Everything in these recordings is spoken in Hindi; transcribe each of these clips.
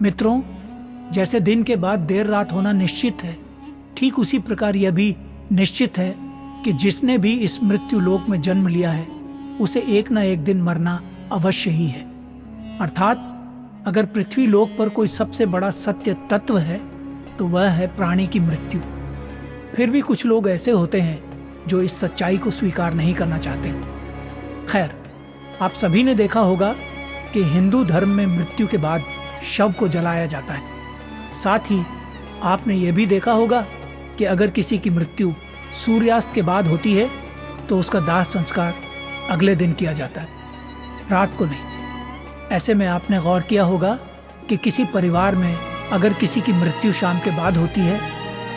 मित्रों, जैसे दिन के बाद देर रात होना निश्चित है, ठीक उसी प्रकार यह भी निश्चित है कि जिसने भी इस मृत्यु लोक में जन्म लिया है उसे एक न एक दिन मरना अवश्य ही है। अर्थात अगर पृथ्वी लोक पर कोई सबसे बड़ा सत्य तत्व है तो वह है प्राणी की मृत्यु। फिर भी कुछ लोग ऐसे होते हैं जो इस सच्चाई को स्वीकार नहीं करना चाहते। खैर, आप सभी ने देखा होगा कि हिंदू धर्म में मृत्यु के बाद शव को जलाया जाता है। साथ ही आपने यह भी देखा होगा कि अगर किसी की मृत्यु सूर्यास्त के बाद होती है तो उसका दाह संस्कार अगले दिन किया जाता है, रात को नहीं। ऐसे में आपने गौर किया होगा कि किसी परिवार में अगर किसी की मृत्यु शाम के बाद होती है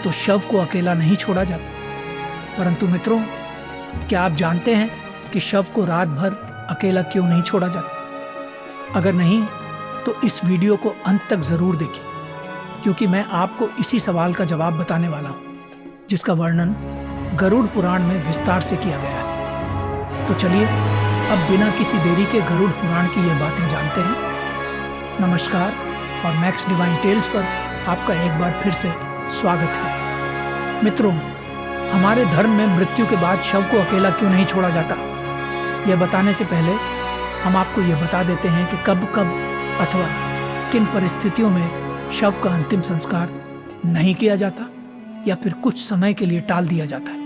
तो शव को अकेला नहीं छोड़ा जाता। परंतु मित्रों, क्या आप जानते हैं कि शव को रात भर अकेला क्यों नहीं छोड़ा जाता? अगर नहीं तो इस वीडियो को अंत तक जरूर देखें, क्योंकि मैं आपको इसी सवाल का जवाब बताने वाला हूं, जिसका वर्णन गरुड़ पुराण में विस्तार से किया गया है। तो चलिए अब बिना किसी देरी के गरुड़ पुराण की ये बातें जानते हैं। नमस्कार और मैक्स डिवाइन टेल्स पर आपका एक बार फिर से स्वागत है। मित्रों, हमारे धर्म में मृत्यु के बाद शव को अकेला क्यों नहीं छोड़ा जाता, यह बताने से पहले हम आपको यह बता देते हैं कि कब कब अथवा किन परिस्थितियों में शव का अंतिम संस्कार नहीं किया जाता या फिर कुछ समय के लिए टाल दिया जाता है।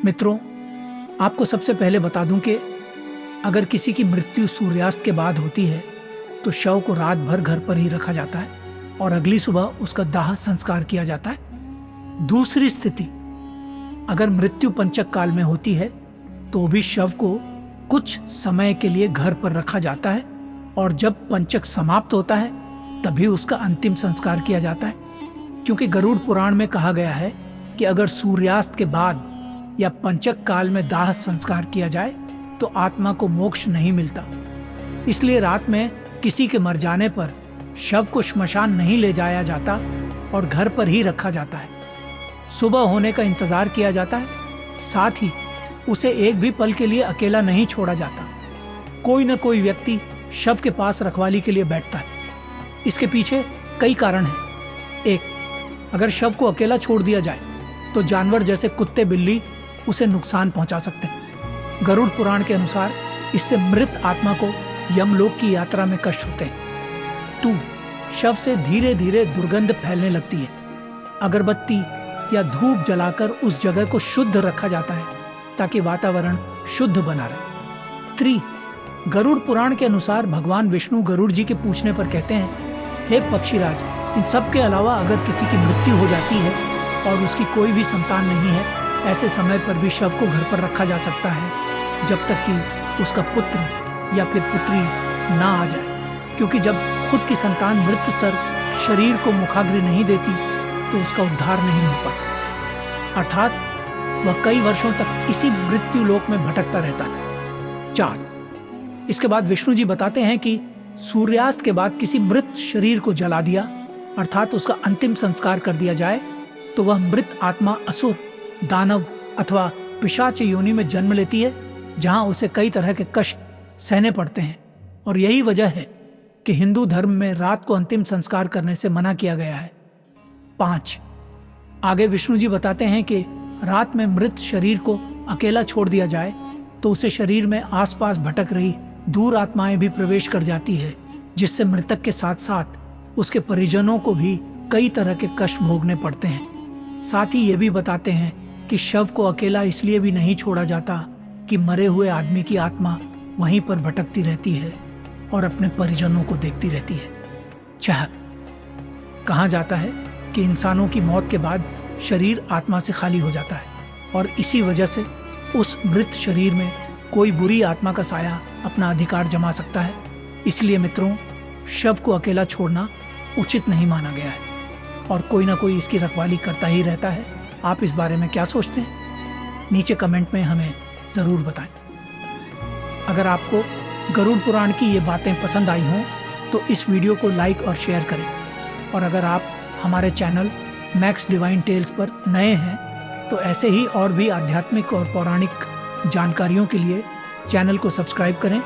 मित्रों, आपको सबसे पहले बता दूं कि अगर किसी की मृत्यु सूर्यास्त के बाद होती है तो शव को रात भर घर पर ही रखा जाता है और अगली सुबह उसका दाह संस्कार किया जाता है। दूसरी स्थिति, अगर मृत्यु पंचक काल में होती है तो भी शव को कुछ समय के लिए घर पर रखा जाता है और जब पंचक समाप्त होता है तभी उसका अंतिम संस्कार किया जाता है, क्योंकि गरुड़ पुराण में कहा गया है कि अगर सूर्यास्त के बाद या पंचक काल में दाह संस्कार किया जाए तो आत्मा को मोक्ष नहीं मिलता। इसलिए रात में किसी के मर जाने पर शव को श्मशान नहीं ले जाया जाता और घर पर ही रखा जाता है। सुबह होने का इंतजार किया जाता है, साथ ही उसे एक भी पल के लिए अकेला नहीं छोड़ा जाता। कोई न कोई व्यक्ति शव के पास रखवाली के लिए बैठता है। इसके पीछे कई कारण हैं। एक, अगर शव को अकेला छोड़ दिया जाए तो जानवर जैसे कुत्ते बिल्ली उसे नुकसान पहुंचा सकते हैं। गरुड़ पुराण के अनुसार इससे मृत आत्मा को यमलोक की यात्रा में कष्ट होते हैं। 2, शव से धीरे धीरे दुर्गंध फैलने लगती है। अगरबत्ती या धूप जलाकर उस जगह को शुद्ध रखा जाता है ताकि वातावरण शुद्ध बना रहे। 3, गरुड़ पुराण के अनुसार भगवान विष्णु गरुड़ जी के पूछने पर कहते हैं, हे पक्षीराज, इन सब के अलावा अगर किसी की मृत्यु हो जाती है और उसकी कोई भी संतान नहीं है, ऐसे समय पर भी शव को घर पर रखा जा सकता है जब तक कि उसका पुत्र या फिर पुत्री ना आ जाए, क्योंकि जब खुद की संतान मृत सर शरीर को मुखाग्र नहीं देती तो उसका उद्धार नहीं हो पाता। अर्थात वह कई वर्षों तक इसी मृत्यु लोक में भटकता रहता है। 4, इसके बाद विष्णु जी बताते हैं कि सूर्यास्त के बाद किसी मृत शरीर को जला दिया, अर्थात उसका अंतिम संस्कार कर दिया जाए, तो वह मृत आत्मा असुर, दानव अथवा पिशाच योनि में जन्म लेती है, जहां उसे कई तरह के कष्ट सहने पड़ते हैं। और यही वजह है कि हिंदू धर्म में रात को अंतिम संस्कार करने से मना किया गया है। 5, आगे विष्णु जी बताते हैं कि रात में मृत शरीर को अकेला छोड़ दिया जाए तो उसे शरीर में आसपास भटक रही दूर आत्माएं भी प्रवेश कर जाती है, जिससे मृतक के साथ साथ उसके परिजनों को भी कई तरह के कष्ट भोगने पड़ते हैं। साथ ही ये भी बताते हैं कि शव को अकेला इसलिए भी नहीं छोड़ा जाता कि मरे हुए आदमी की आत्मा वहीं पर भटकती रहती है और अपने परिजनों को देखती रहती है। कहा जाता है कि इंसानों की मौत के बाद शरीर आत्मा से खाली हो जाता है और इसी वजह से उस मृत शरीर में कोई बुरी आत्मा का साया अपना अधिकार जमा सकता है। इसलिए मित्रों, शव को अकेला छोड़ना उचित नहीं माना गया है और कोई ना कोई इसकी रखवाली करता ही रहता है। आप इस बारे में क्या सोचते हैं? नीचे कमेंट में हमें ज़रूर बताएं। अगर आपको गरुड़ पुराण की ये बातें पसंद आई हों तो इस वीडियो को लाइक और शेयर करें, और अगर आप हमारे चैनल मैक्स डिवाइन टेल्स पर नए हैं तो ऐसे ही और भी आध्यात्मिक और पौराणिक जानकारियों के लिए चैनल को सब्सक्राइब करें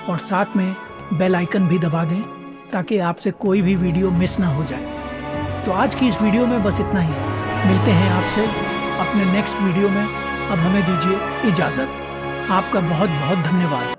और साथ में बेल आइकन भी दबा दें ताकि आपसे कोई भी वीडियो मिस ना हो जाए। तो आज की इस वीडियो में बस इतना ही। मिलते हैं आपसे अपने नेक्स्ट वीडियो में। अब हमें दीजिए इजाज़त। आपका बहुत बहुत धन्यवाद।